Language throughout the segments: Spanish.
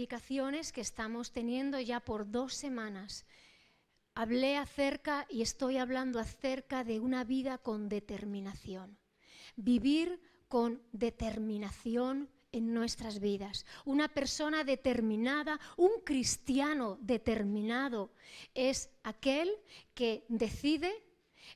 predicaciones que estamos teniendo ya por 2 semanas, hablé acerca y estoy hablando acerca de una vida con determinación. Vivir con determinación en nuestras vidas. Una persona determinada, un cristiano determinado, es aquel que decide,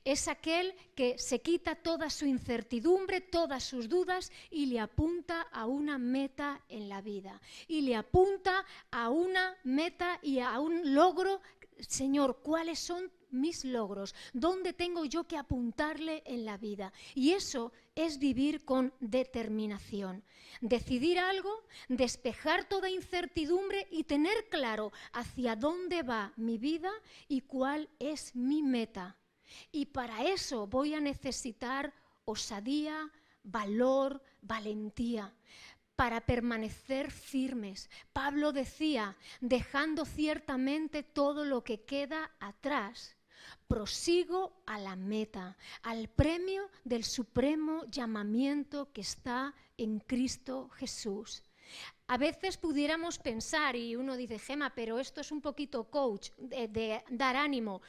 es aquel que se quita toda su incertidumbre, todas sus dudas y le apunta a una meta en la vida. Y le apunta a una meta y a un logro. Señor, ¿cuáles son mis logros? ¿Dónde tengo yo que apuntarle en la vida? Y eso es vivir con determinación. Decidir algo, despejar toda incertidumbre y tener claro hacia dónde va mi vida y cuál es mi meta. Y para eso voy a necesitar osadía, valor, valentía, para permanecer firmes. Pablo decía, dejando ciertamente todo lo que queda atrás, prosigo a la meta, al premio del supremo llamamiento que está en Cristo Jesús. A veces pudiéramos pensar, y uno dice, Gema, pero esto es un poquito coach, de dar ánimo.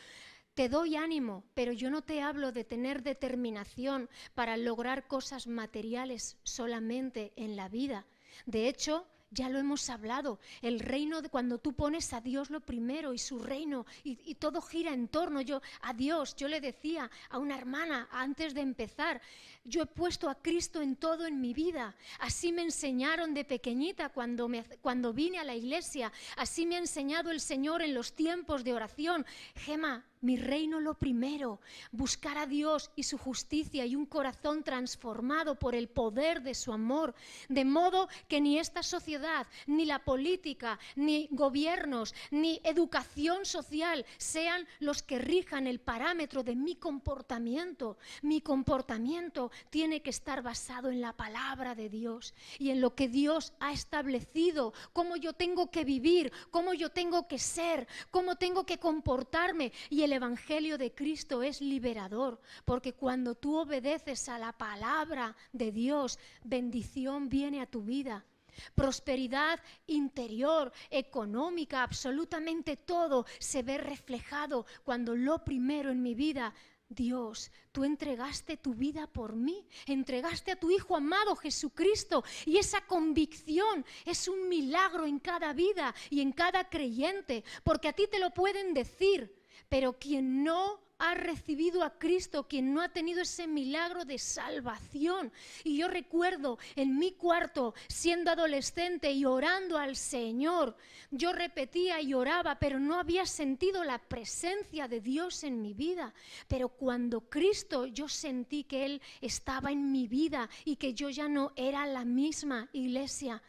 Te doy ánimo, pero yo no te hablo de tener determinación para lograr cosas materiales solamente en la vida. De hecho, ya lo hemos hablado, el reino, cuando tú pones a Dios lo primero y su reino y todo gira en torno a Dios. Yo le decía a una hermana antes de empezar, yo he puesto a Cristo en todo en mi vida. Así me enseñaron de pequeñita cuando vine a la iglesia, así me ha enseñado el Señor en los tiempos de oración. Gema, mi reino lo primero, buscar a Dios y su justicia y un corazón transformado por el poder de su amor, de modo que ni esta sociedad, ni la política, ni gobiernos, ni educación social sean los que rijan el parámetro de mi comportamiento. Mi comportamiento tiene que estar basado en la palabra de Dios y en lo que Dios ha establecido, cómo yo tengo que vivir, cómo yo tengo que ser, cómo tengo que comportarme. Y el Evangelio de Cristo es liberador, porque cuando tú obedeces a la palabra de Dios, bendición viene a tu vida. Prosperidad interior, económica, absolutamente todo se ve reflejado cuando lo primero en mi vida, Dios, tú entregaste tu vida por mí, entregaste a tu Hijo amado Jesucristo, y esa convicción es un milagro en cada vida y en cada creyente, porque a ti te lo pueden decir, pero quien no ha recibido a Cristo, quien no ha tenido ese milagro de salvación. Y yo recuerdo en mi cuarto, siendo adolescente y orando al Señor, yo repetía y oraba, pero no había sentido la presencia de Dios en mi vida. Pero cuando Cristo, yo sentí que Él estaba en mi vida y que yo ya no era la misma, iglesia.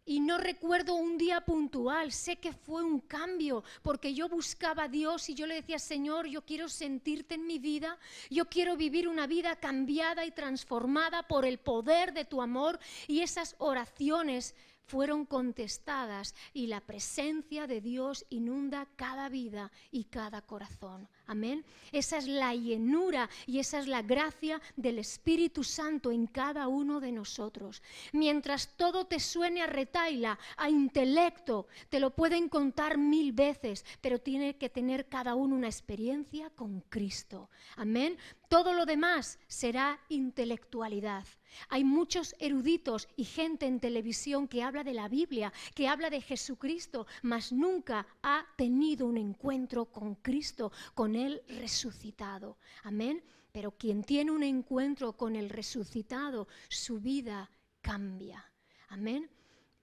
Y no recuerdo un día puntual, sé que fue un cambio, porque yo buscaba a Dios y yo le decía, Señor, yo quiero sentirte en mi vida, yo quiero vivir una vida cambiada y transformada por el poder de tu amor, y esas oraciones fueron contestadas y la presencia de Dios inunda cada vida y cada corazón. Amén. Esa es la llenura y esa es la gracia del Espíritu Santo en cada uno de nosotros. Mientras todo te suene a retahíla, a intelecto, te lo pueden contar 1000 veces, pero tiene que tener cada uno una experiencia con Cristo. Amén. Todo lo demás será intelectualidad. Hay muchos eruditos y gente en televisión que habla de la Biblia, que habla de Jesucristo, mas nunca ha tenido un encuentro con Cristo, con Él resucitado. Amén. Pero quien tiene un encuentro con el resucitado, su vida cambia. Amén.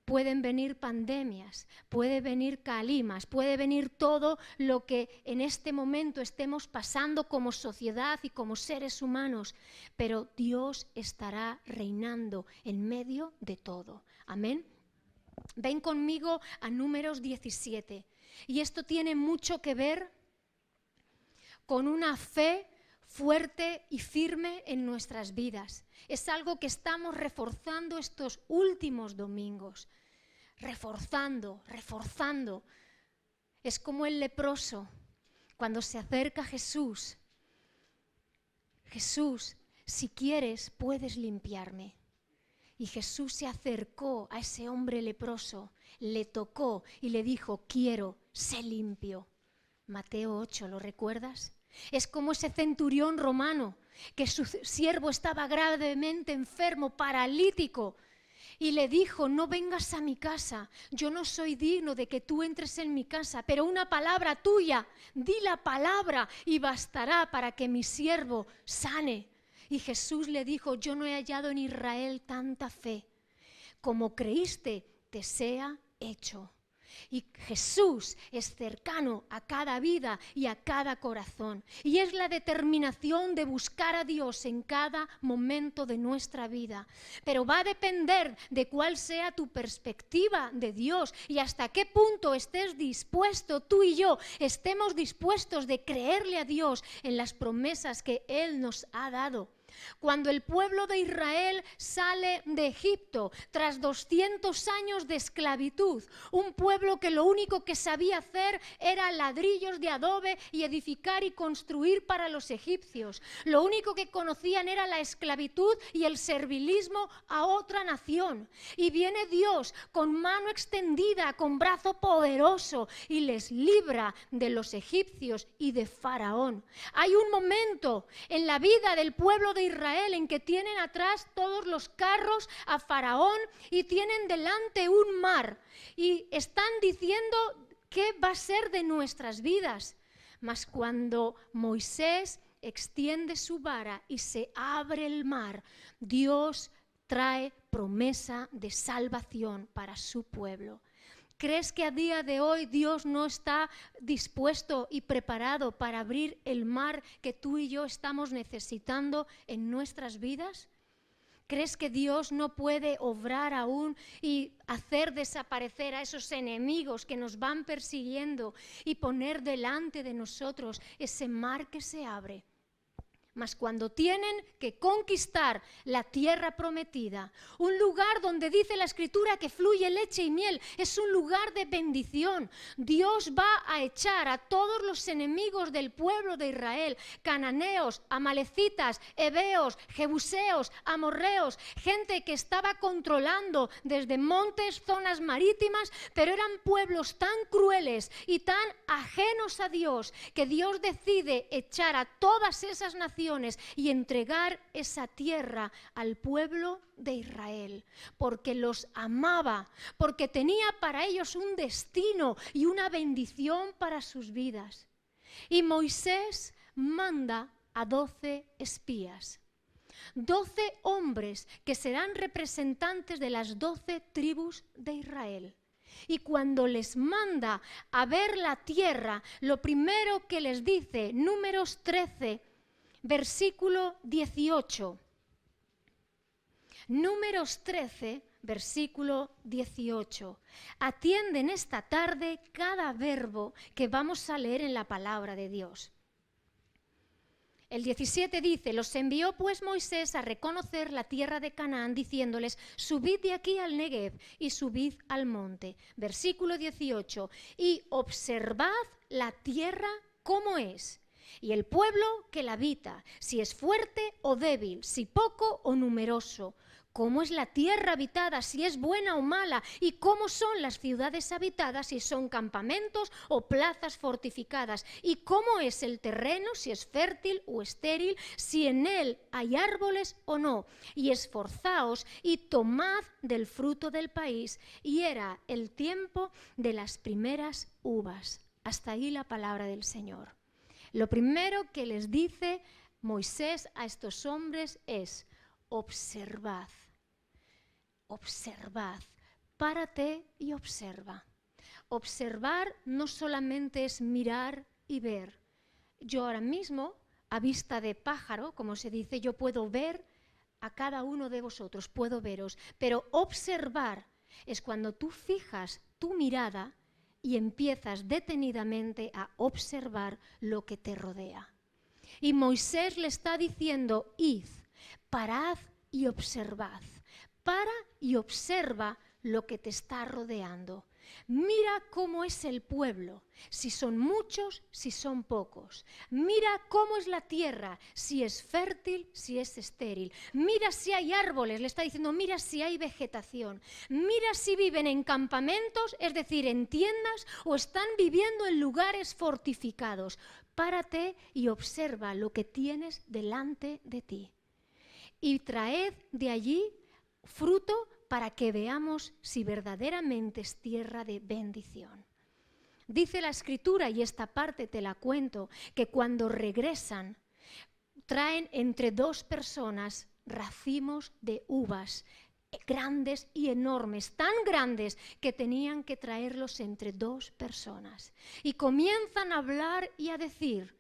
Pueden venir pandemias, puede venir calimas, puede venir todo lo que en este momento estemos pasando como sociedad y como seres humanos, pero Dios estará reinando en medio de todo. Amén. Ven conmigo a Números 17. Y esto tiene mucho que ver con una fe fuerte y firme en nuestras vidas. Es algo que estamos reforzando estos últimos domingos. Reforzando. Es como el leproso cuando se acerca a Jesús. Jesús, si quieres, puedes limpiarme. Y Jesús se acercó a ese hombre leproso, le tocó y le dijo, quiero, sé limpio. Mateo 8, ¿lo recuerdas? Es como ese centurión romano, que su siervo estaba gravemente enfermo, paralítico, y le dijo, no vengas a mi casa, yo no soy digno de que tú entres en mi casa, pero una palabra tuya, di la palabra y bastará para que mi siervo sane. Y Jesús le dijo, yo no he hallado en Israel tanta fe, como creíste, te sea hecho. Y Jesús es cercano a cada vida y a cada corazón. Y es la determinación de buscar a Dios en cada momento de nuestra vida. Pero va a depender de cuál sea tu perspectiva de Dios y hasta qué punto estés dispuesto, tú y yo, estemos dispuestos de creerle a Dios en las promesas que Él nos ha dado. Cuando el pueblo de Israel sale de Egipto tras 200 años de esclavitud, un pueblo que lo único que sabía hacer era ladrillos de adobe y edificar y construir para los egipcios. Lo único que conocían era la esclavitud y el servilismo a otra nación. Y viene Dios con mano extendida, con brazo poderoso y les libra de los egipcios y de Faraón. Hay un momento en la vida del pueblo de Israel en que tienen atrás todos los carros a Faraón y tienen delante un mar y están diciendo qué va a ser de nuestras vidas. Mas cuando Moisés extiende su vara y se abre el mar, Dios trae promesa de salvación para su pueblo. ¿Crees que a día de hoy Dios no está dispuesto y preparado para abrir el mar que tú y yo estamos necesitando en nuestras vidas? ¿Crees que Dios no puede obrar aún y hacer desaparecer a esos enemigos que nos van persiguiendo y poner delante de nosotros ese mar que se abre? Mas cuando tienen que conquistar la tierra prometida, un lugar donde dice la Escritura que fluye leche y miel, es un lugar de bendición. Dios va a echar a todos los enemigos del pueblo de Israel, cananeos, amalecitas, heveos, jebuseos, amorreos, gente que estaba controlando desde montes, zonas marítimas, pero eran pueblos tan crueles y tan ajenos a Dios que Dios decide echar a todas esas naciones y entregar esa tierra al pueblo de Israel, porque los amaba, porque tenía para ellos un destino y una bendición para sus vidas. Y Moisés manda a 12 espías, 12 hombres que serán representantes de las 12 tribus de Israel. Y cuando les manda a ver la tierra, lo primero que les dice, Números 13, versículo 18. Números 13, versículo 18. Atienden esta tarde cada verbo que vamos a leer en la palabra de Dios. El 17 dice, los envió pues Moisés a reconocer la tierra de Canaán, diciéndoles, subid de aquí al Negev y subid al monte. Versículo 18, y observad la tierra cómo es, y el pueblo que la habita, si es fuerte o débil, si poco o numeroso. ¿Cómo es la tierra habitada, si es buena o mala? ¿Y cómo son las ciudades habitadas, si son campamentos o plazas fortificadas? ¿Y cómo es el terreno, si es fértil o estéril, si en él hay árboles o no? Y esforzaos y tomad del fruto del país. Y era el tiempo de las primeras uvas. Hasta ahí la palabra del Señor. Lo primero que les dice Moisés a estos hombres es, observad, observad, párate y observa. Observar no solamente es mirar y ver. Yo ahora mismo, a vista de pájaro, como se dice, yo puedo ver a cada uno de vosotros, puedo veros, pero observar es cuando tú fijas tu mirada y empiezas detenidamente a observar lo que te rodea. Y Moisés le está diciendo, id, parad y observad. Para y observa lo que te está rodeando. Mira cómo es el pueblo, si son muchos, si son pocos. Mira cómo es la tierra, si es fértil, si es estéril. Mira si hay árboles, le está diciendo, mira si hay vegetación. Mira si viven en campamentos, es decir, en tiendas, o están viviendo en lugares fortificados. Párate y observa lo que tienes delante de ti. Y traed de allí fruto para que veamos si verdaderamente es tierra de bendición. Dice la Escritura, y esta parte te la cuento, que cuando regresan, traen entre 2 personas racimos de uvas grandes y enormes, tan grandes que tenían que traerlos entre 2 personas. Y comienzan a hablar y a decir,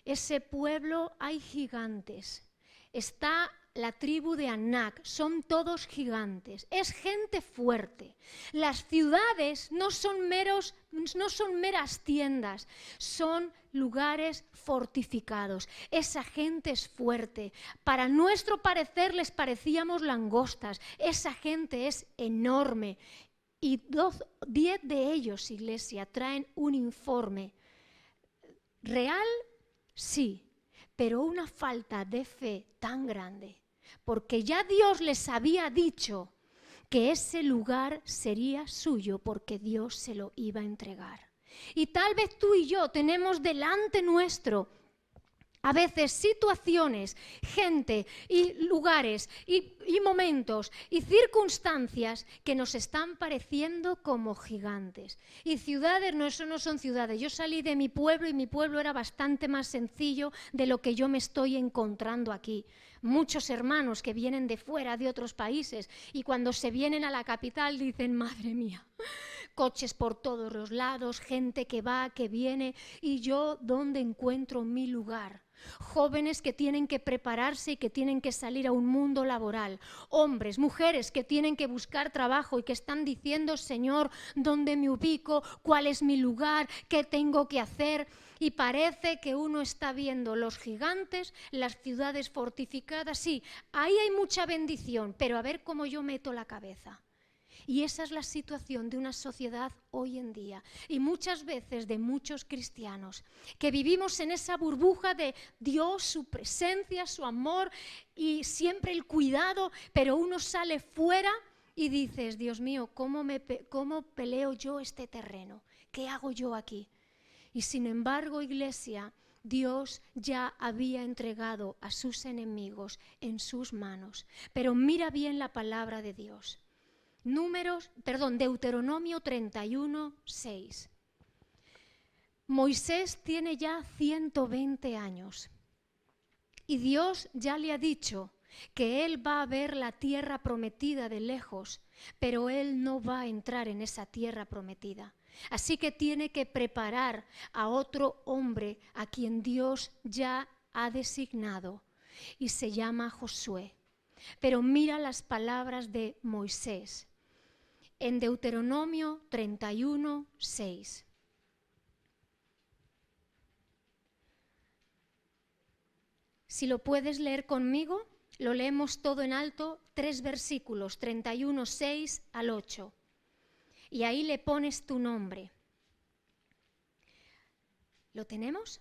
ese pueblo hay gigantes, está la tribu de Anac, son todos gigantes, es gente fuerte. Las ciudades no son meras tiendas, son lugares fortificados. Esa gente es fuerte. Para nuestro parecer les parecíamos langostas, esa gente es enorme. Y 10 de ellos, iglesia, traen un informe real, sí, pero una falta de fe tan grande. Porque ya Dios les había dicho que ese lugar sería suyo porque Dios se lo iba a entregar. Y tal vez tú y yo tenemos delante nuestro a veces situaciones, gente y lugares y momentos y circunstancias que nos están pareciendo como gigantes. Y ciudades, no, eso no son ciudades. Yo salí de mi pueblo y mi pueblo era bastante más sencillo de lo que yo me estoy encontrando aquí. Muchos hermanos que vienen de fuera, de otros países, y cuando se vienen a la capital dicen, madre mía, coches por todos los lados, gente que va, que viene, y yo, ¿dónde encuentro mi lugar? Jóvenes que tienen que prepararse y que tienen que salir a un mundo laboral, hombres, mujeres que tienen que buscar trabajo y que están diciendo, Señor, ¿dónde me ubico? ¿Cuál es mi lugar? ¿Qué tengo que hacer? Y parece que uno está viendo los gigantes, las ciudades fortificadas, sí, ahí hay mucha bendición, pero a ver cómo yo meto la cabeza. Y esa es la situación de una sociedad hoy en día y muchas veces de muchos cristianos que vivimos en esa burbuja de Dios, su presencia, su amor y siempre el cuidado, pero uno sale fuera y dices, Dios mío, ¿cómo peleo yo este terreno? ¿Qué hago yo aquí? Y sin embargo, iglesia, Dios ya había entregado a sus enemigos en sus manos. Pero mira bien la palabra de Dios. Deuteronomio 31, 6. Moisés tiene ya 120 años y Dios ya le ha dicho que él va a ver la tierra prometida de lejos, pero él no va a entrar en esa tierra prometida. Así que tiene que preparar a otro hombre a quien Dios ya ha designado y se llama Josué. Pero mira las palabras de Moisés. En Deuteronomio 31, 6. Si lo puedes leer conmigo, lo leemos todo en alto, 3 versículos, 31, 6 al 8. Y ahí le pones tu nombre. ¿Lo tenemos?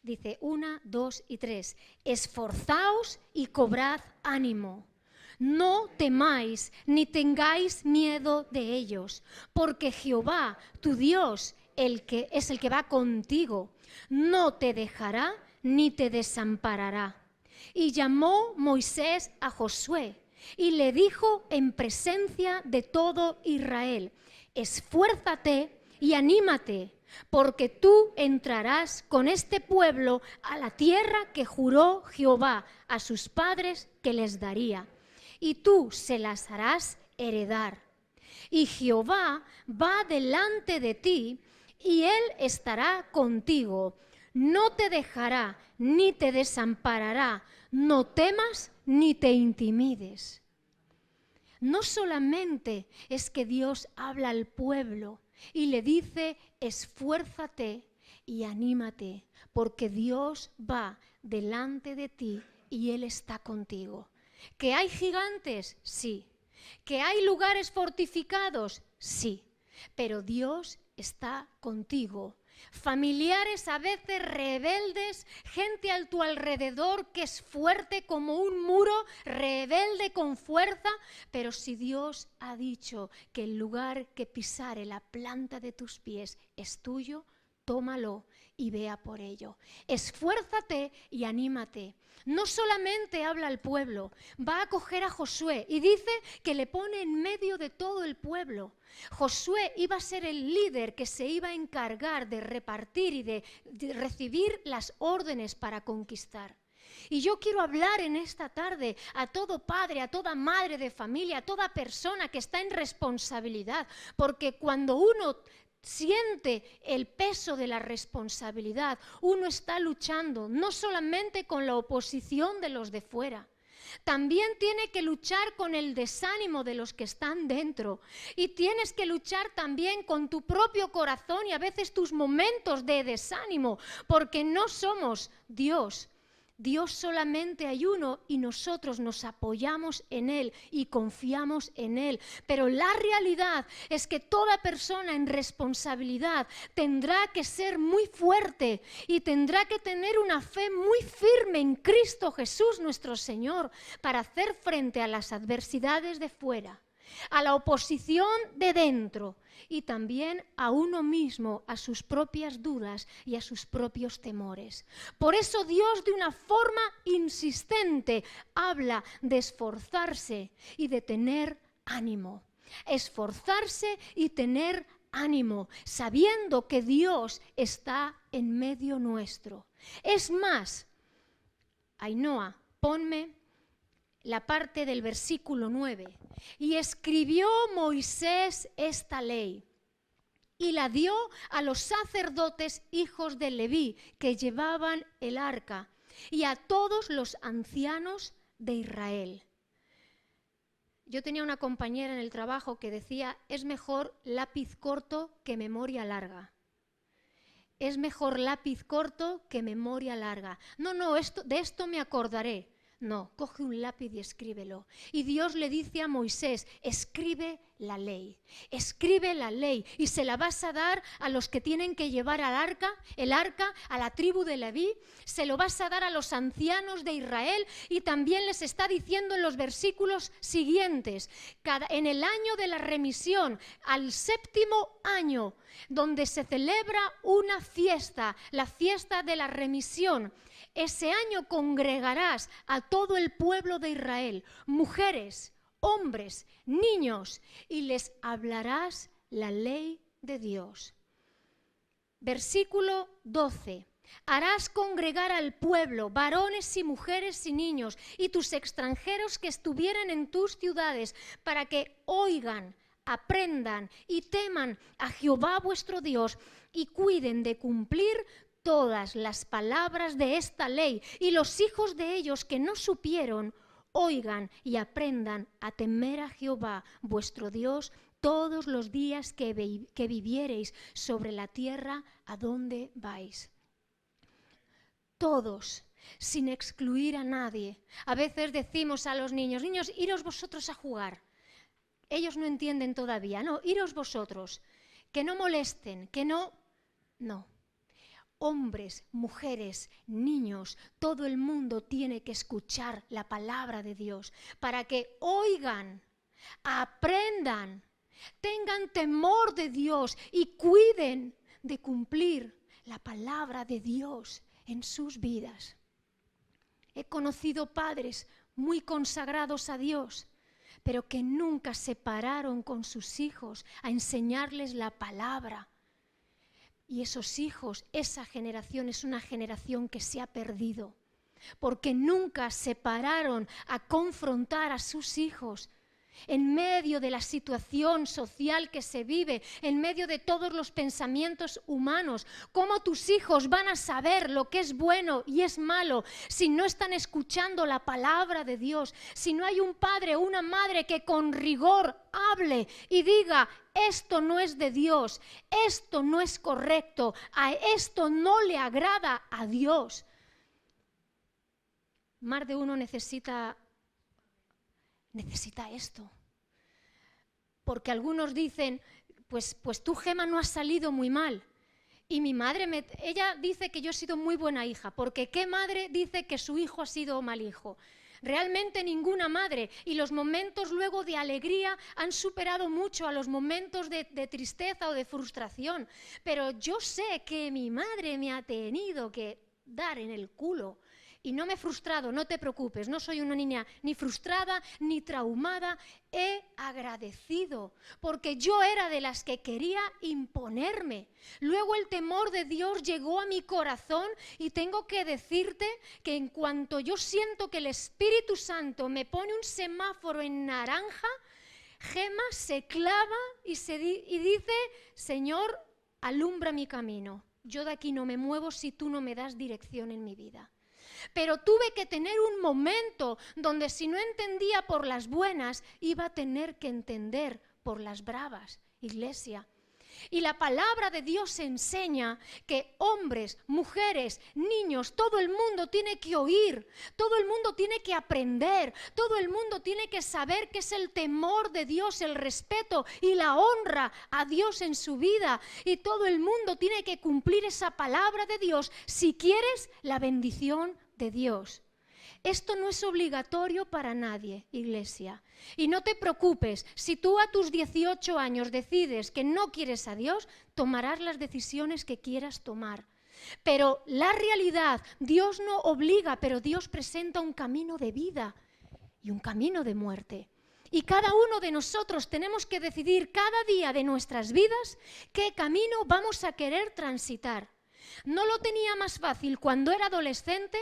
Dice 1, 2 y 3. Esforzaos y cobrad ánimo. No temáis ni tengáis miedo de ellos, porque Jehová, tu Dios, es el que va contigo, no te dejará ni te desamparará. Y llamó Moisés a Josué y le dijo en presencia de todo Israel, esfuérzate y anímate, porque tú entrarás con este pueblo a la tierra que juró Jehová a sus padres que les daría. Y tú se las harás heredar. Y Jehová va delante de ti, y él estará contigo. No te dejará, ni te desamparará. No temas, ni te intimides. No solamente es que Dios habla al pueblo y le dice, esfuérzate y anímate, porque Dios va delante de ti y él está contigo. ¿Que hay gigantes? Sí. ¿Que hay lugares fortificados? Sí. pero Dios está contigo. Familiares a veces rebeldes, gente a tu alrededor que es fuerte como un muro, rebelde con fuerza, pero si Dios ha dicho que el lugar que pisare la planta de tus pies es tuyo, tómalo y vea por ello. Esfuérzate y anímate. No solamente habla al pueblo, va a coger a Josué y dice que le pone en medio de todo el pueblo. Josué iba a ser el líder que se iba a encargar de repartir y de recibir las órdenes para conquistar. Y yo quiero hablar en esta tarde a todo padre, a toda madre de familia, a toda persona que está en responsabilidad, porque cuando uno siente el peso de la responsabilidad, uno está luchando no solamente con la oposición de los de fuera, también tiene que luchar con el desánimo de los que están dentro, y tienes que luchar también con tu propio corazón y a veces tus momentos de desánimo, porque no somos Dios. Dios solamente hay uno y nosotros nos apoyamos en Él y confiamos en Él. Pero la realidad es que toda persona en responsabilidad tendrá que ser muy fuerte y tendrá que tener una fe muy firme en Cristo Jesús nuestro Señor para hacer frente a las adversidades de fuera, a la oposición de dentro y también a uno mismo, a sus propias dudas y a sus propios temores. Por eso Dios de una forma insistente habla de esforzarse y de tener ánimo. Esforzarse y tener ánimo, sabiendo que Dios está en medio nuestro. Es más, Ainhoa, ponme la parte del versículo 9. Y escribió Moisés esta ley y la dio a los sacerdotes hijos de Leví que llevaban el arca y a todos los ancianos de Israel. Yo tenía una compañera en el trabajo que decía, es mejor lápiz corto que memoria larga. Es mejor lápiz corto que memoria larga. No, de esto me acordaré. No, coge un lápiz y escríbelo. Y Dios le dice a Moisés, escribe la ley y se la vas a dar a los que tienen que llevar el arca, a la tribu de Leví, se lo vas a dar a los ancianos de Israel y también les está diciendo en los versículos siguientes, en el año de la remisión, al 7º año, donde se celebra una fiesta, la fiesta de la remisión, ese año congregarás a todo el pueblo de Israel, mujeres, hombres, niños, y les hablarás la ley de Dios. Versículo 12. Harás congregar al pueblo, varones y mujeres y niños, y tus extranjeros que estuvieran en tus ciudades, para que oigan, aprendan y teman a Jehová vuestro Dios, y cuiden de cumplir todas las palabras de esta ley, y los hijos de ellos que no supieron, oigan y aprendan a temer a Jehová vuestro Dios todos los días que viviereis sobre la tierra a donde vais. Todos, sin excluir a nadie. A veces decimos a los niños, iros vosotros a jugar. Ellos no entienden todavía, no, iros vosotros, que no molesten, que no. Hombres, mujeres, niños, todo el mundo tiene que escuchar la palabra de Dios para que oigan, aprendan, tengan temor de Dios y cuiden de cumplir la palabra de Dios en sus vidas. He conocido padres muy consagrados a Dios, pero que nunca se pararon con sus hijos a enseñarles la palabra. Y esos hijos, esa generación es una generación que se ha perdido, porque nunca se pararon a confrontar a sus hijos en medio de la situación social que se vive, en medio de todos los pensamientos humanos. ¿Cómo tus hijos van a saber lo que es bueno y es malo si no están escuchando la palabra de Dios? Si no hay un padre o una madre que con rigor hable y diga, esto no es de Dios, esto no es correcto, a esto no le agrada a Dios. Más de uno necesita esto. Porque algunos dicen, pues tú, Gema, no has salido muy mal. Y mi madre, ella dice que yo he sido muy buena hija, porque ¿qué madre dice que su hijo ha sido mal hijo? Realmente ninguna madre, y los momentos luego de alegría han superado mucho a los momentos de tristeza o de frustración, pero yo sé que mi madre me ha tenido que dar en el culo. Y no me he frustrado, no te preocupes, no soy una niña ni frustrada ni traumada, he agradecido, porque yo era de las que quería imponerme. Luego el temor de Dios llegó a mi corazón y tengo que decirte que en cuanto yo siento que el Espíritu Santo me pone un semáforo en naranja, Gema se clava y dice, Señor, alumbra mi camino. Yo de aquí no me muevo si tú no me das dirección en mi vida. Pero tuve que tener un momento donde si no entendía por las buenas, iba a tener que entender por las bravas, iglesia. Y la palabra de Dios enseña que hombres, mujeres, niños, todo el mundo tiene que oír, todo el mundo tiene que aprender, todo el mundo tiene que saber qué es el temor de Dios, el respeto y la honra a Dios en su vida. Y todo el mundo tiene que cumplir esa palabra de Dios si quieres la bendición de Dios. Esto no es obligatorio para nadie, iglesia. Y no te preocupes, si tú a tus 18 años decides que no quieres a Dios, tomarás las decisiones que quieras tomar. Pero la realidad, Dios no obliga, pero Dios presenta un camino de vida y un camino de muerte. Y cada uno de nosotros tenemos que decidir cada día de nuestras vidas qué camino vamos a querer transitar. No lo tenía más fácil cuando era adolescente,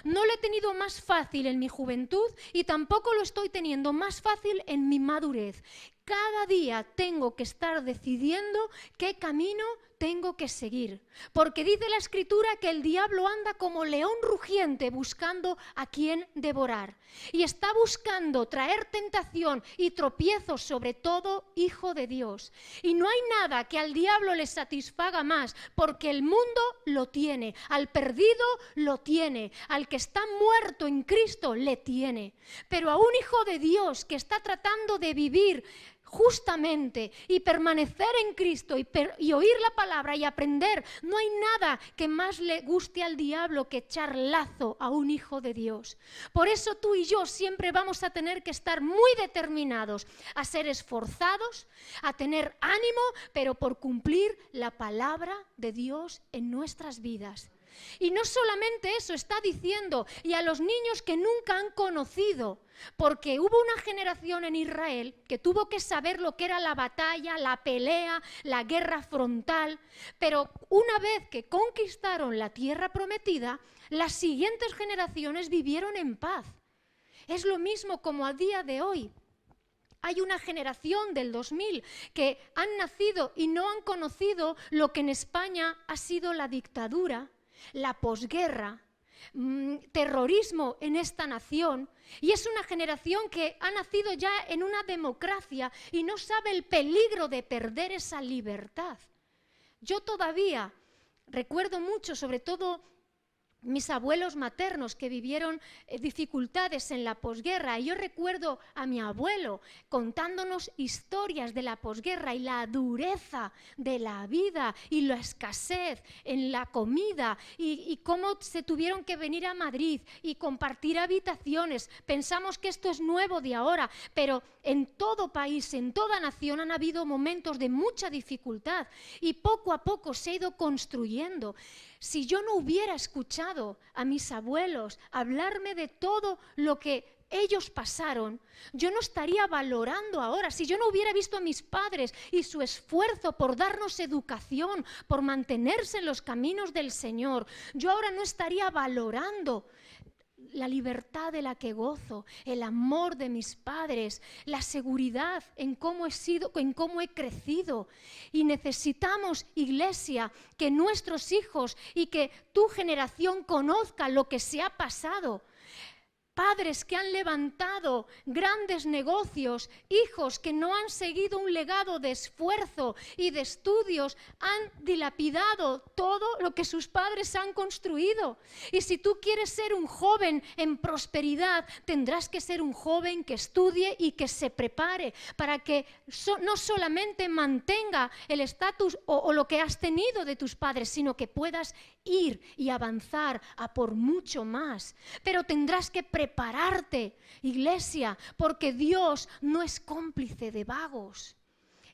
no lo he tenido más fácil en mi juventud y tampoco lo estoy teniendo más fácil en mi madurez. Cada día tengo que estar decidiendo qué camino tengo que seguir, porque dice la Escritura que el diablo anda como león rugiente buscando a quien devorar y está buscando traer tentación y tropiezos sobre todo hijo de Dios. Y no hay nada que al diablo le satisfaga más, porque el mundo lo tiene, al perdido lo tiene, al que está muerto en Cristo le tiene, pero a un hijo de Dios que está tratando de vivir justamente y permanecer en Cristo y oír la palabra y aprender, no hay nada que más le guste al diablo que echar lazo a un hijo de Dios. Por eso tú y yo siempre vamos a tener que estar muy determinados a ser esforzados, a tener ánimo, pero por cumplir la palabra de Dios en nuestras vidas. Y no solamente eso, está diciendo, y a los niños que nunca han conocido, porque hubo una generación en Israel que tuvo que saber lo que era la batalla, la pelea, la guerra frontal, pero una vez que conquistaron la tierra prometida, las siguientes generaciones vivieron en paz. Es lo mismo como a día de hoy. Hay una generación del 2000 que han nacido y no han conocido lo que en España ha sido la dictadura, la posguerra, terrorismo en esta nación, y es una generación que ha nacido ya en una democracia y no sabe el peligro de perder esa libertad. Yo todavía recuerdo mucho, sobre todo mis abuelos maternos que vivieron dificultades en la posguerra, y yo recuerdo a mi abuelo contándonos historias de la posguerra y la dureza de la vida y la escasez en la comida y cómo se tuvieron que venir a Madrid y compartir habitaciones. Pensamos que esto es nuevo de ahora, pero en todo país, en toda nación han habido momentos de mucha dificultad y poco a poco se ha ido construyendo. Si yo no hubiera escuchado a mis abuelos hablarme de todo lo que ellos pasaron, yo no estaría valorando ahora. Si yo no hubiera visto a mis padres y su esfuerzo por darnos educación, por mantenerse en los caminos del Señor, yo ahora no estaría valorando la libertad de la que gozo, el amor de mis padres, la seguridad en cómo he sido, en cómo he crecido. Y necesitamos, iglesia, que nuestros hijos y que tu generación conozca lo que se ha pasado. padres que han levantado grandes negocios, hijos que no han seguido un legado de esfuerzo y de estudios, han dilapidado todo lo que sus padres han construido. Y si tú quieres ser un joven en prosperidad, tendrás que ser un joven que estudie y que se prepare para que no solamente mantenga el estatus o lo que has tenido de tus padres, sino que puedas ir y avanzar a por mucho más. Pero tendrás que prepararte, iglesia, porque Dios no es cómplice de vagos.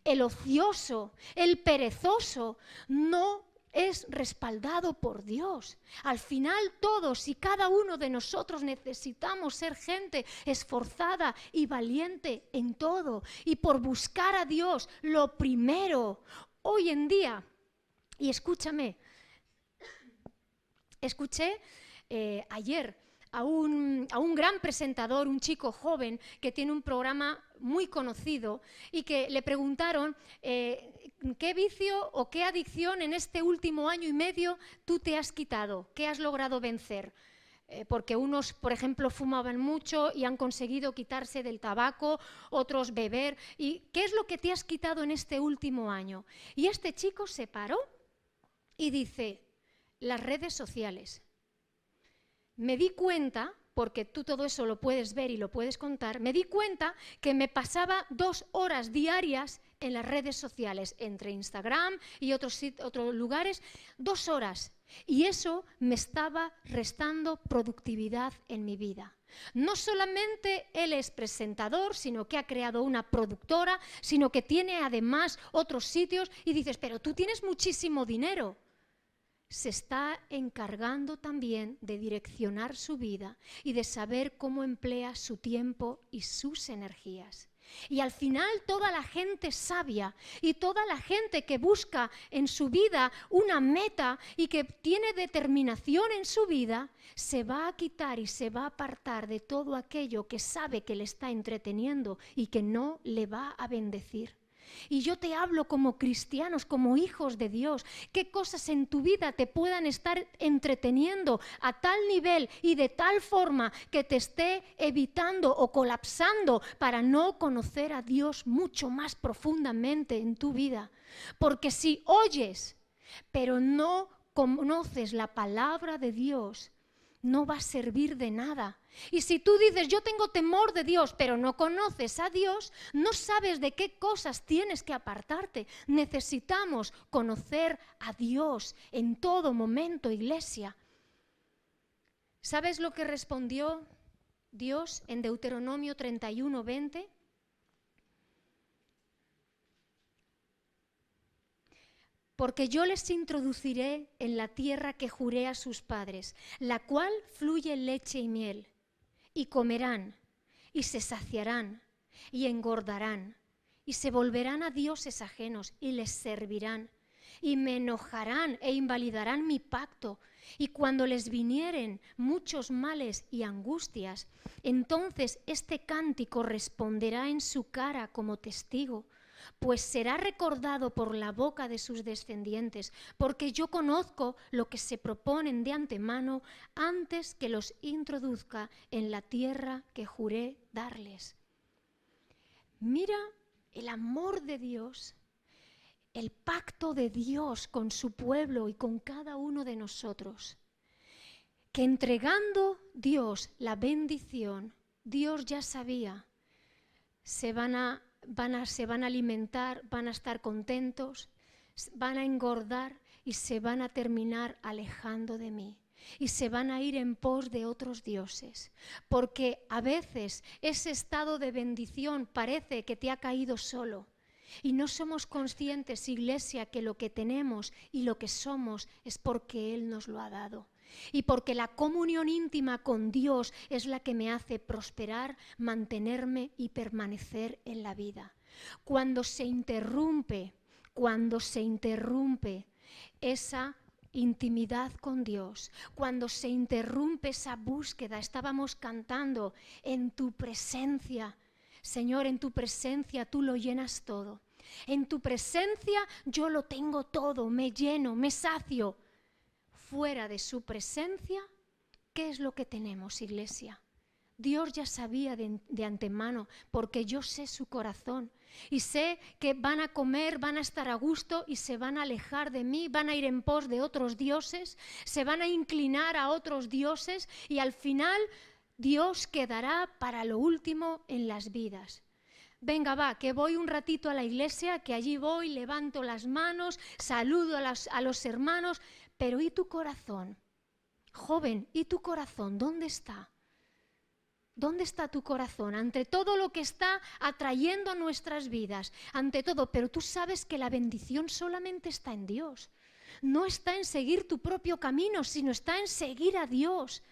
El ocioso, el perezoso, no es respaldado por Dios. Al final todos y cada uno de nosotros necesitamos ser gente esforzada y valiente en todo. Y por buscar a Dios, lo primero, hoy en día, y escúchame, escuché ayer a un gran presentador, un chico joven que tiene un programa muy conocido y que le preguntaron ¿qué vicio o qué adicción en este último año y medio tú te has quitado? ¿Qué has logrado vencer? Porque unos, por ejemplo, fumaban mucho y han conseguido quitarse del tabaco, otros beber. ¿Y qué es lo que te has quitado en este último año? Y este chico se paró y dice: las redes sociales. Me di cuenta, porque tú todo eso lo puedes ver y lo puedes contar, me di cuenta que me pasaba 2 horas diarias en las redes sociales, entre Instagram y otros lugares, 2 horas. Y eso me estaba restando productividad en mi vida. No solamente él es presentador, sino que ha creado una productora, sino que tiene además otros sitios y dices, pero tú tienes muchísimo dinero. Se está encargando también de direccionar su vida y de saber cómo emplea su tiempo y sus energías. Y al final toda la gente sabia y toda la gente que busca en su vida una meta y que tiene determinación en su vida, se va a quitar y se va a apartar de todo aquello que sabe que le está entreteniendo y que no le va a bendecir. Y yo te hablo como cristianos, como hijos de Dios, qué cosas en tu vida te puedan estar entreteniendo a tal nivel y de tal forma que te esté evitando o colapsando para no conocer a Dios mucho más profundamente en tu vida. Porque si oyes, pero no conoces la palabra de Dios, no va a servir de nada. Y si tú dices, yo tengo temor de Dios, pero no conoces a Dios, no sabes de qué cosas tienes que apartarte. Necesitamos conocer a Dios en todo momento, iglesia. ¿Sabes lo que respondió Dios en Deuteronomio 31:20? Porque yo les introduciré en la tierra que juré a sus padres, la cual fluye leche y miel, y comerán, y se saciarán, y engordarán, y se volverán a dioses ajenos, y les servirán, y me enojarán e invalidarán mi pacto, y cuando les vinieren muchos males y angustias, entonces este cántico responderá en su cara como testigo, pues será recordado por la boca de sus descendientes, porque yo conozco lo que se proponen de antemano antes que los introduzca en la tierra que juré darles. Mira el amor de Dios, el pacto de Dios con su pueblo y con cada uno de nosotros, que entregando Dios la bendición, Dios ya sabía, se van a alimentar, van a estar contentos, van a engordar y se van a terminar alejando de mí. Y se van a ir en pos de otros dioses. Porque a veces ese estado de bendición parece que te ha caído solo. Y no somos conscientes, iglesia, que lo que tenemos y lo que somos es porque Él nos lo ha dado. Y porque la comunión íntima con Dios es la que me hace prosperar, mantenerme y permanecer en la vida. Cuando se interrumpe esa intimidad con Dios, cuando se interrumpe esa búsqueda, estábamos cantando en tu presencia. Señor, en tu presencia tú lo llenas todo. En tu presencia yo lo tengo todo, me lleno, me sacio. Fuera de su presencia, ¿qué es lo que tenemos, iglesia? Dios ya sabía de antemano, porque yo sé su corazón y sé que van a comer, van a estar a gusto y se van a alejar de mí, van a ir en pos de otros dioses, se van a inclinar a otros dioses y al final Dios quedará para lo último en las vidas. Venga, va, que voy un ratito a la iglesia, que allí voy, levanto las manos, saludo a los hermanos, pero ¿y tu corazón? Joven, ¿y tu corazón? ¿Dónde está? ¿Dónde está tu corazón? Ante todo lo que está atrayendo a nuestras vidas, ante todo, pero tú sabes que la bendición solamente está en Dios. No está en seguir tu propio camino, sino está en seguir a Dios.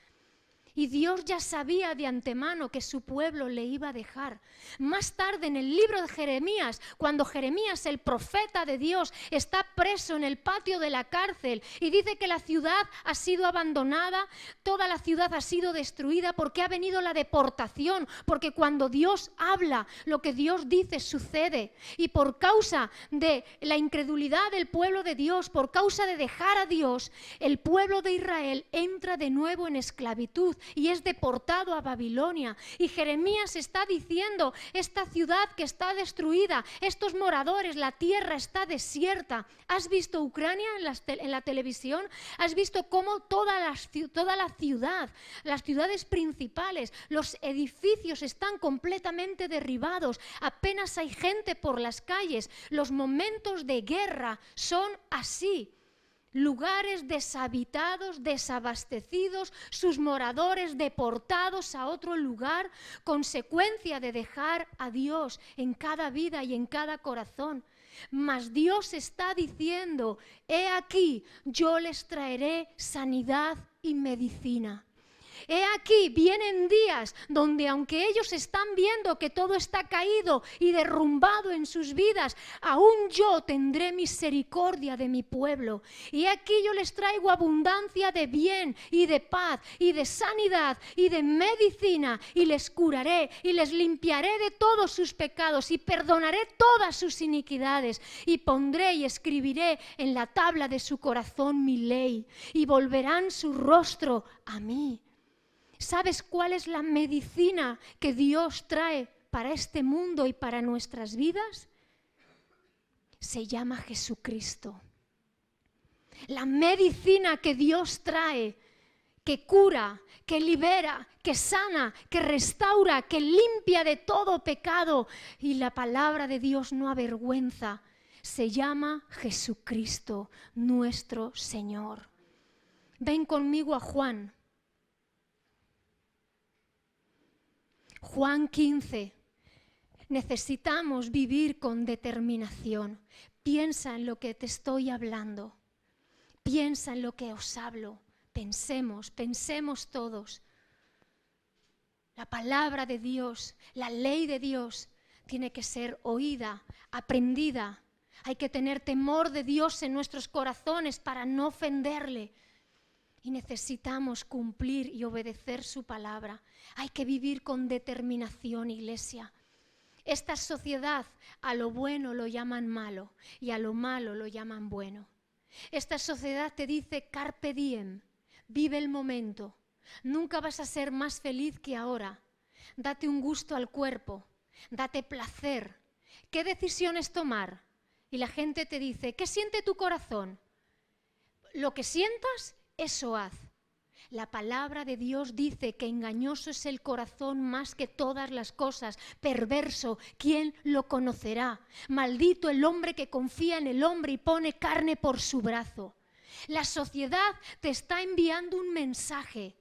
Y Dios ya sabía de antemano que su pueblo le iba a dejar. Más tarde en el libro de Jeremías, cuando Jeremías, el profeta de Dios, está preso en el patio de la cárcel y dice que la ciudad ha sido abandonada, toda la ciudad ha sido destruida porque ha venido la deportación, porque cuando Dios habla, lo que Dios dice sucede. Y por causa de la incredulidad del pueblo de Dios, por causa de dejar a Dios, el pueblo de Israel entra de nuevo en esclavitud y es deportado a Babilonia. Y Jeremías está diciendo, esta ciudad que está destruida, estos moradores, la tierra está desierta. ¿Has visto Ucrania en la televisión? ¿Has visto cómo toda la ciudad, las ciudades principales, los edificios están completamente derribados? Apenas hay gente por las calles. Los momentos de guerra son así. Lugares deshabitados, desabastecidos, sus moradores deportados a otro lugar, consecuencia de dejar a Dios en cada vida y en cada corazón. Mas Dios está diciendo, he aquí, yo les traeré sanidad y medicina. He aquí, vienen días donde aunque ellos están viendo que todo está caído y derrumbado en sus vidas, aún yo tendré misericordia de mi pueblo. Y aquí yo les traigo abundancia de bien y de paz y de sanidad y de medicina y les curaré y les limpiaré de todos sus pecados y perdonaré todas sus iniquidades y pondré y escribiré en la tabla de su corazón mi ley y volverán su rostro a mí. ¿Sabes cuál es la medicina que Dios trae para este mundo y para nuestras vidas? Se llama Jesucristo. La medicina que Dios trae, que cura, que libera, que sana, que restaura, que limpia de todo pecado. Y la palabra de Dios no avergüenza. Se llama Jesucristo, nuestro Señor. Ven conmigo a Juan. Juan 15. Necesitamos vivir con determinación. Piensa en lo que te estoy hablando. Piensa en lo que os hablo. Pensemos todos. La palabra de Dios, la ley de Dios, tiene que ser oída, aprendida. Hay que tener temor de Dios en nuestros corazones para no ofenderle. Y necesitamos cumplir y obedecer su palabra. Hay que vivir con determinación, iglesia. Esta sociedad a lo bueno lo llaman malo y a lo malo lo llaman bueno. Esta sociedad te dice carpe diem, vive el momento. Nunca vas a ser más feliz que ahora. Date un gusto al cuerpo, date placer. ¿Qué decisiones tomar? Y la gente te dice, ¿qué siente tu corazón? Lo que sientas, eso haz. La palabra de Dios dice que engañoso es el corazón más que todas las cosas, perverso, ¿quién lo conocerá? Maldito el hombre que confía en el hombre y pone carne por su brazo. La sociedad te está enviando un mensaje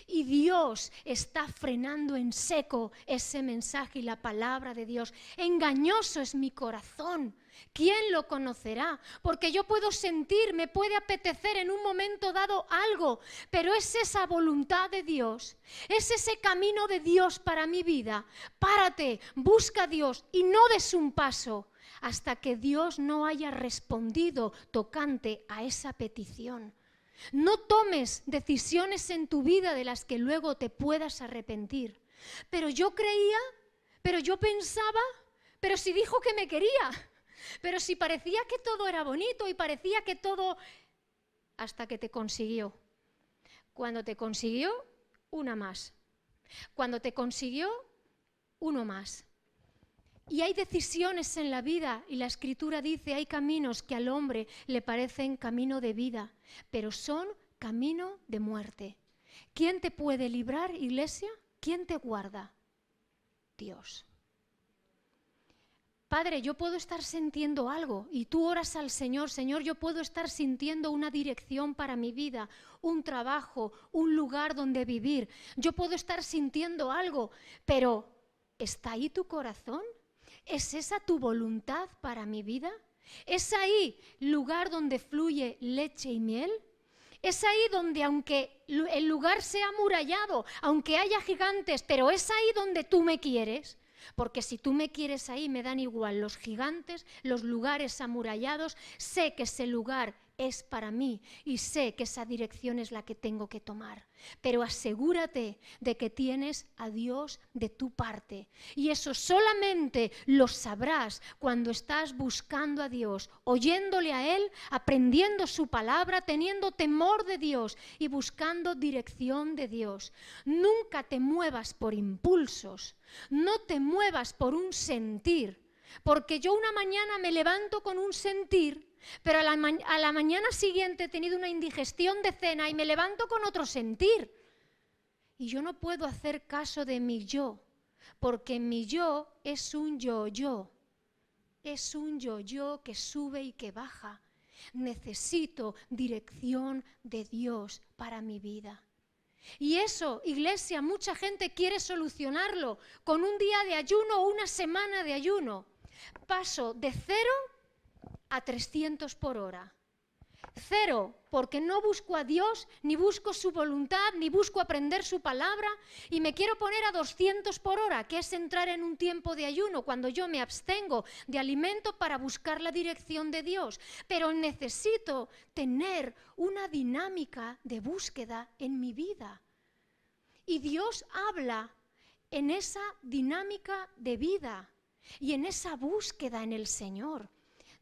y Dios está frenando en seco ese mensaje y la palabra de Dios. Engañoso es mi corazón. ¿Quién lo conocerá? Porque yo puedo sentir, me puede apetecer en un momento dado algo, pero es esa voluntad de Dios, es ese camino de Dios para mi vida. Párate, busca a Dios y no des un paso hasta que Dios no haya respondido tocante a esa petición. No tomes decisiones en tu vida de las que luego te puedas arrepentir. Pero yo creía, pero yo pensaba, pero si dijo que me quería. Pero si parecía que todo era bonito y parecía que todo... Hasta que te consiguió. Cuando te consiguió, una más. Cuando te consiguió, uno más. Y hay decisiones en la vida, y la Escritura dice, hay caminos que al hombre le parecen camino de vida, pero son camino de muerte. ¿Quién te puede librar, iglesia? ¿Quién te guarda? Dios. Padre, yo puedo estar sintiendo algo y tú oras al Señor, Señor, yo puedo estar sintiendo una dirección para mi vida, un trabajo, un lugar donde vivir. Yo puedo estar sintiendo algo, pero ¿está ahí tu corazón? ¿Es esa tu voluntad para mi vida? ¿Es ahí lugar donde fluye leche y miel? Es ahí donde, aunque el lugar sea amurallado, aunque haya gigantes, pero es ahí donde tú me quieres. Porque si tú me quieres ahí, me dan igual los gigantes, los lugares amurallados. Sé que ese lugar es para mí y sé que esa dirección es la que tengo que tomar. Pero asegúrate de que tienes a Dios de tu parte. Y eso solamente lo sabrás cuando estás buscando a Dios, oyéndole a Él, aprendiendo su palabra, teniendo temor de Dios y buscando dirección de Dios. Nunca te muevas por impulsos, no te muevas por un sentir, porque yo una mañana me levanto con un sentir, pero a la mañana siguiente he tenido una indigestión de cena y me levanto con otro sentir. Y yo no puedo hacer caso de mi yo, porque mi yo es un yo-yo. Es un yo-yo que sube y que baja. Necesito dirección de Dios para mi vida. Y eso, iglesia, mucha gente quiere solucionarlo con un día de ayuno o una semana de ayuno. Paso de 0 a 300 por hora. 0, porque no busco a Dios, ni busco su voluntad, ni busco aprender su palabra, y me quiero poner a 200 por hora, que es entrar en un tiempo de ayuno, cuando yo me abstengo de alimento para buscar la dirección de Dios. Pero necesito tener una dinámica de búsqueda en mi vida. Y Dios habla en esa dinámica de vida y en esa búsqueda en el Señor.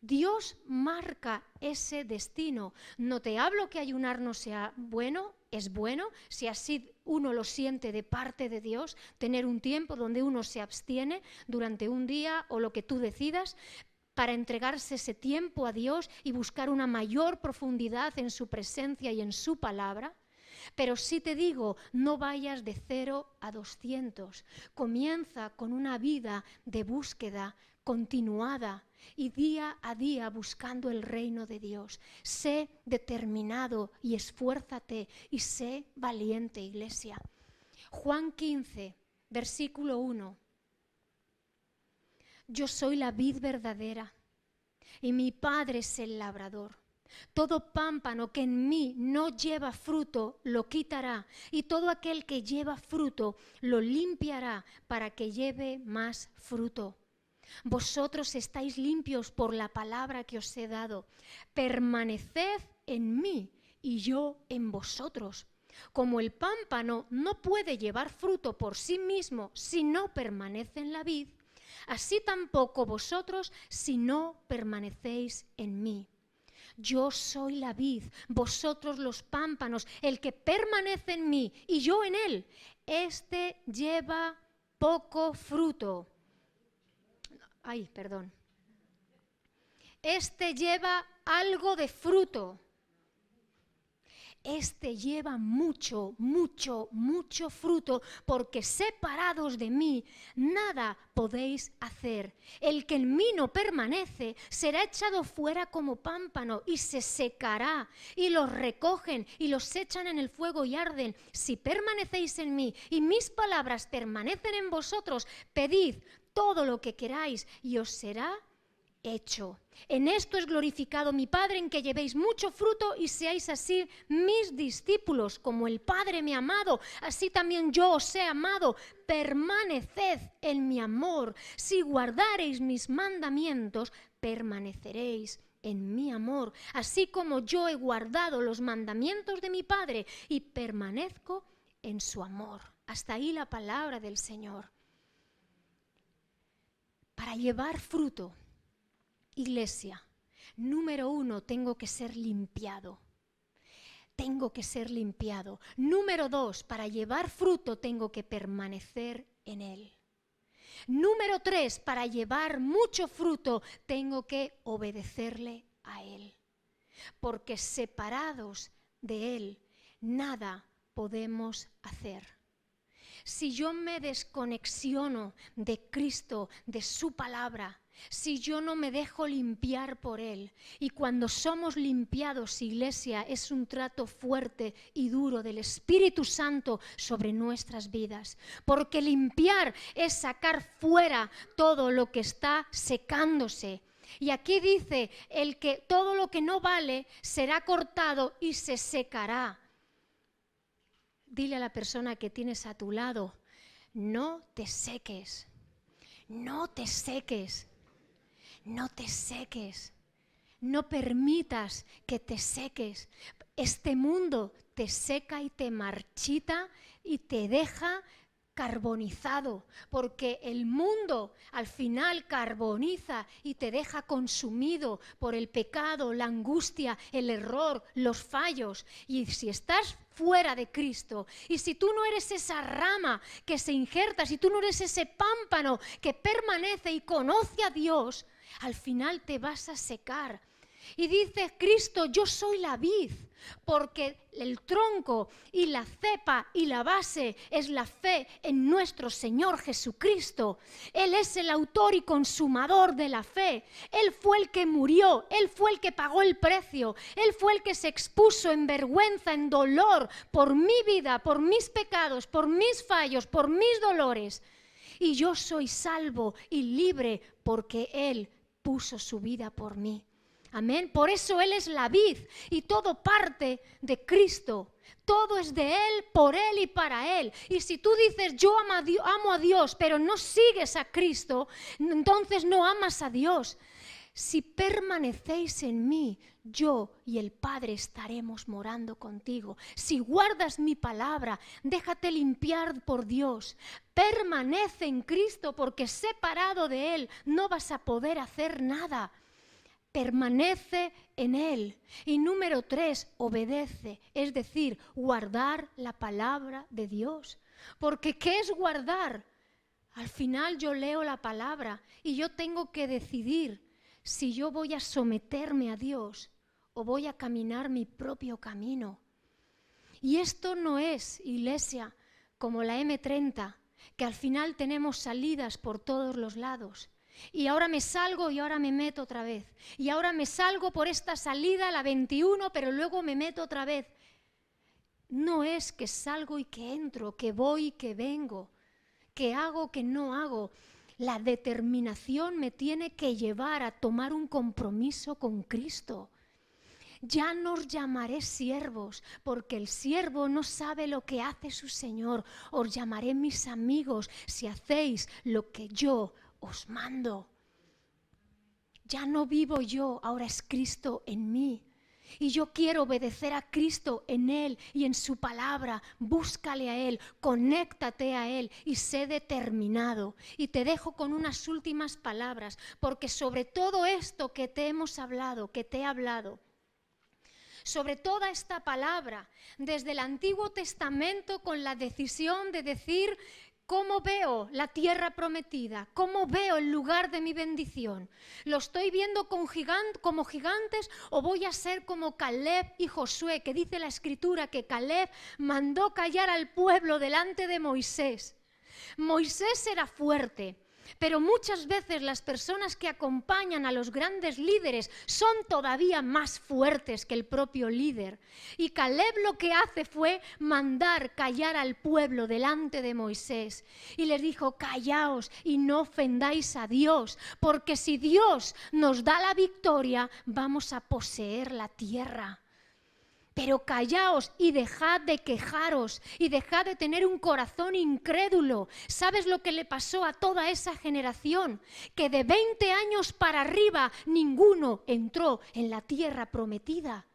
Dios marca ese destino. No te hablo que ayunar no sea bueno, es bueno, si así uno lo siente de parte de Dios, tener un tiempo donde uno se abstiene durante un día o lo que tú decidas, para entregarse ese tiempo a Dios y buscar una mayor profundidad en su presencia y en su palabra. Pero sí te digo, no vayas de 0 a 200. Comienza con una vida de búsqueda continuada y día a día buscando el reino de Dios. Sé determinado y esfuérzate y sé valiente, iglesia. Juan 15, versículo 1. Yo soy la vid verdadera y mi Padre es el labrador. Todo pámpano que en mí no lleva fruto lo quitará, y todo aquel que lleva fruto lo limpiará para que lleve más fruto. Vosotros estáis limpios por la palabra que os he dado. Permaneced en mí y yo en vosotros. Como el pámpano no puede llevar fruto por sí mismo si no permanece en la vid, así tampoco vosotros si no permanecéis en mí. Yo soy la vid, vosotros los pámpanos. El que permanece en mí y yo en él, este lleva poco fruto. Este lleva algo de fruto. Este lleva mucho, mucho, mucho fruto, porque separados de mí nada podéis hacer. El que en mí no permanece será echado fuera como pámpano y se secará, y los recogen y los echan en el fuego y arden. Si permanecéis en mí y mis palabras permanecen en vosotros, pedid todo lo que queráis y os será hecho. En esto es glorificado mi Padre, en que llevéis mucho fruto y seáis así mis discípulos. Como el Padre me ha amado, así también yo os he amado. Permaneced en mi amor. Si guardareis mis mandamientos, permaneceréis en mi amor, así como yo he guardado los mandamientos de mi Padre y permanezco en su amor. Hasta ahí la palabra del Señor. Para llevar fruto, iglesia, número 1, tengo que ser limpiado. tengo que ser limpiado. Número 2, para llevar fruto tengo que permanecer en Él. Número 3, para llevar mucho fruto tengo que obedecerle a Él. Porque separados de Él, nada podemos hacer. Si yo me desconexiono de Cristo, de su palabra, si yo no me dejo limpiar por Él, y cuando somos limpiados, iglesia, es un trato fuerte y duro del Espíritu Santo sobre nuestras vidas, porque limpiar es sacar fuera todo lo que está secándose. Y aquí dice, todo lo que no vale será cortado y se secará. Dile a la persona que tienes a tu lado, no te seques, no te seques, no te seques, no permitas que te seques. Este mundo te seca y te marchita y te deja carbonizado, porque el mundo al final carboniza y te deja consumido por el pecado, la angustia, el error, los fallos. Y si estás fuera de Cristo, y si tú no eres esa rama que se injerta, si tú no eres ese pámpano que permanece y conoce a Dios, al final te vas a secar. Y dice Cristo, yo soy la vid, porque el tronco y la cepa y la base es la fe en nuestro Señor Jesucristo. Él es el autor y consumador de la fe. Él fue el que murió, Él fue el que pagó el precio, Él fue el que se expuso en vergüenza, en dolor, por mi vida, por mis pecados, por mis fallos, por mis dolores. Y yo soy salvo y libre porque Él puso su vida por mí. Amén. Por eso Él es la vid y todo parte de Cristo. Todo es de Él, por Él y para Él. Y si tú dices, yo amo a Dios, pero no sigues a Cristo, entonces no amas a Dios. Si permanecéis en mí, yo y el Padre estaremos morando contigo. Si guardas mi palabra, déjate limpiar por Dios. Permanece en Cristo, porque separado de Él no vas a poder hacer nada. Permanece en Él. Y número 3, obedece, es decir, guardar la palabra de Dios. Porque ¿qué es guardar? Al final yo leo la palabra y yo tengo que decidir si yo voy a someterme a Dios o voy a caminar mi propio camino. Y esto no es, iglesia, como la M30, que al final tenemos salidas por todos los lados. Y ahora me salgo y ahora me meto otra vez. Y ahora me salgo por esta salida, la 21, pero luego me meto otra vez. No es que salgo y que entro, que voy y que vengo, que hago, que no hago. La determinación me tiene que llevar a tomar un compromiso con Cristo. Ya no os llamaré siervos, porque el siervo no sabe lo que hace su Señor. Os llamaré mis amigos si hacéis lo que yo os mando. Ya no vivo yo, ahora es Cristo en mí. Y yo quiero obedecer a Cristo en Él y en su palabra. Búscale a Él, conéctate a Él y sé determinado. Y te dejo con unas últimas palabras, porque sobre todo esto que te hemos hablado, que te he hablado, sobre toda esta palabra, desde el Antiguo Testamento con la decisión de decir, ¿cómo veo la tierra prometida? ¿Cómo veo el lugar de mi bendición? ¿Lo estoy viendo como gigantes o voy a ser como Caleb y Josué? Que dice la Escritura que Caleb mandó callar al pueblo delante de Moisés. Moisés era fuerte, pero muchas veces las personas que acompañan a los grandes líderes son todavía más fuertes que el propio líder. Y Caleb lo que hace fue mandar callar al pueblo delante de Moisés. Y les dijo, callaos y no ofendáis a Dios, porque si Dios nos da la victoria, vamos a poseer la tierra. Pero callaos y dejad de quejaros y dejad de tener un corazón incrédulo. ¿Sabes lo que le pasó a toda esa generación? Que de 20 años para arriba ninguno entró en la tierra prometida.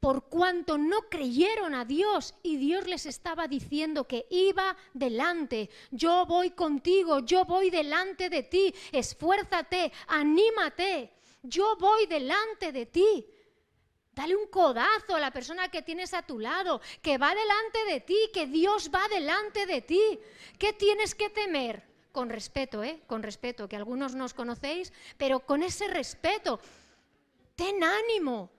Por cuanto no creyeron a Dios y Dios les estaba diciendo que iba delante. Yo voy contigo, yo voy delante de ti. Esfuérzate, anímate. Yo voy delante de ti. Dale un codazo a la persona que tienes a tu lado, que va delante de ti, que Dios va delante de ti. ¿Qué tienes que temer? Con respeto, que algunos no os conocéis, pero con ese respeto. Ten ánimo,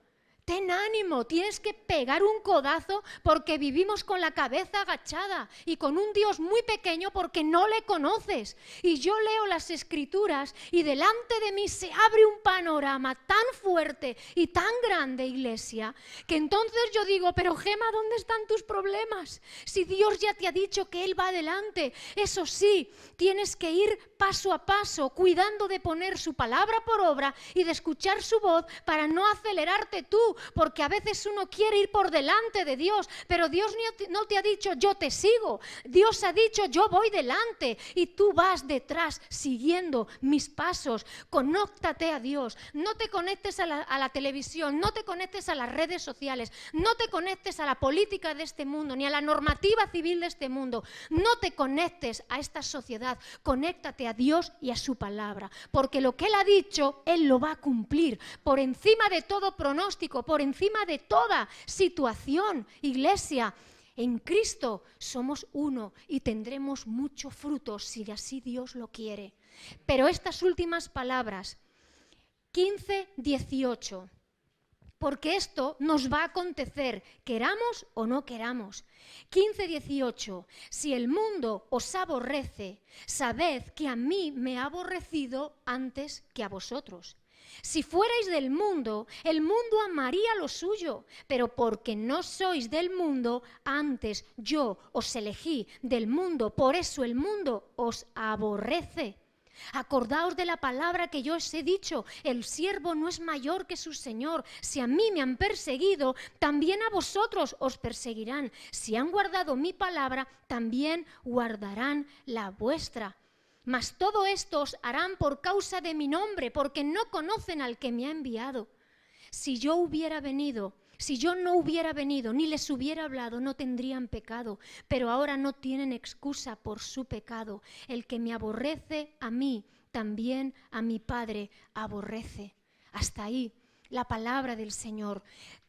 tienes que pegar un codazo porque vivimos con la cabeza agachada y con un Dios muy pequeño porque no le conoces. Y yo leo las Escrituras y delante de mí se abre un panorama tan fuerte y tan grande, iglesia, que entonces yo digo, pero Gema, ¿dónde están tus problemas? Si Dios ya te ha dicho que Él va adelante. Eso sí, tienes que ir paso a paso, cuidando de poner su palabra por obra y de escuchar su voz para no acelerarte tú, porque a veces uno quiere ir por delante de Dios, pero Dios no te ha dicho yo te sigo, Dios ha dicho yo voy delante y tú vas detrás siguiendo mis pasos. Conéctate a Dios, no te conectes a la televisión, no te conectes a las redes sociales, no te conectes a la política de este mundo, ni a la normativa civil de este mundo, no te conectes a esta sociedad, conéctate a Dios y a su palabra, porque lo que Él ha dicho, Él lo va a cumplir, por encima de todo pronóstico, por encima de toda situación. Iglesia, en Cristo somos uno y tendremos mucho fruto si así Dios lo quiere. Pero estas últimas palabras, 15:18, porque esto nos va a acontecer, queramos o no queramos. 15:18, si el mundo os aborrece, sabed que a mí me ha aborrecido antes que a vosotros. Si fuerais del mundo, el mundo amaría lo suyo, pero porque no sois del mundo, antes yo os elegí del mundo, por eso el mundo os aborrece. Acordaos de la palabra que yo os he dicho, el siervo no es mayor que su señor. Si a mí me han perseguido, también a vosotros os perseguirán. Si han guardado mi palabra, también guardarán la vuestra. Mas todo esto os harán por causa de mi nombre, porque no conocen al que me ha enviado. Si yo no hubiera venido, ni les hubiera hablado, no tendrían pecado, pero ahora no tienen excusa por su pecado. El que me aborrece a mí, también a mi Padre aborrece. Hasta ahí la palabra del Señor.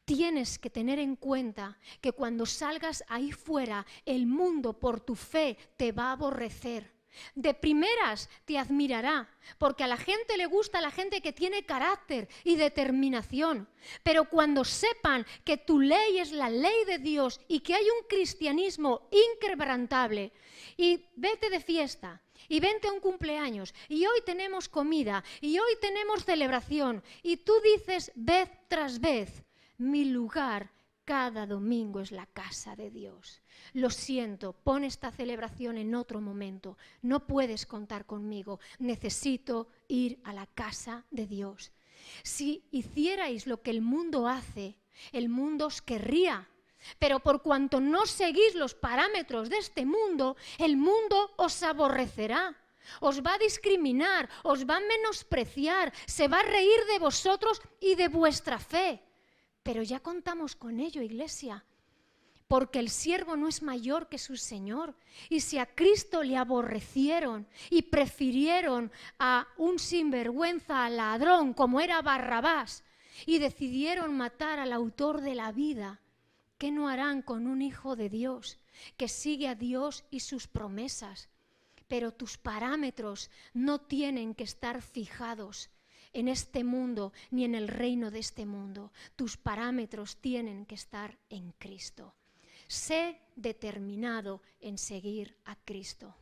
Tienes que tener en cuenta que cuando salgas ahí fuera, el mundo por tu fe te va a aborrecer. De primeras te admirará, porque a la gente le gusta la gente que tiene carácter y determinación. Pero cuando sepan que tu ley es la ley de Dios y que hay un cristianismo inquebrantable, y vete de fiesta, y vente a un cumpleaños, y hoy tenemos comida, y hoy tenemos celebración, y tú dices vez tras vez, mi lugar cada domingo es la casa de Dios. Lo siento, pon esta celebración en otro momento. No puedes contar conmigo. Necesito ir a la casa de Dios. Si hicierais lo que el mundo hace, el mundo os querría. Pero por cuanto no seguís los parámetros de este mundo, el mundo os aborrecerá. Os va a discriminar, os va a menospreciar, se va a reír de vosotros y de vuestra fe. Pero ya contamos con ello, iglesia, porque el siervo no es mayor que su señor. Y si a Cristo le aborrecieron y prefirieron a un sinvergüenza, al ladrón, como era Barrabás, y decidieron matar al autor de la vida, ¿qué no harán con un hijo de Dios que sigue a Dios y sus promesas? Pero tus parámetros no tienen que estar fijados en este mundo ni en el reino de este mundo. Tus parámetros tienen que estar en Cristo. Sé determinado en seguir a Cristo.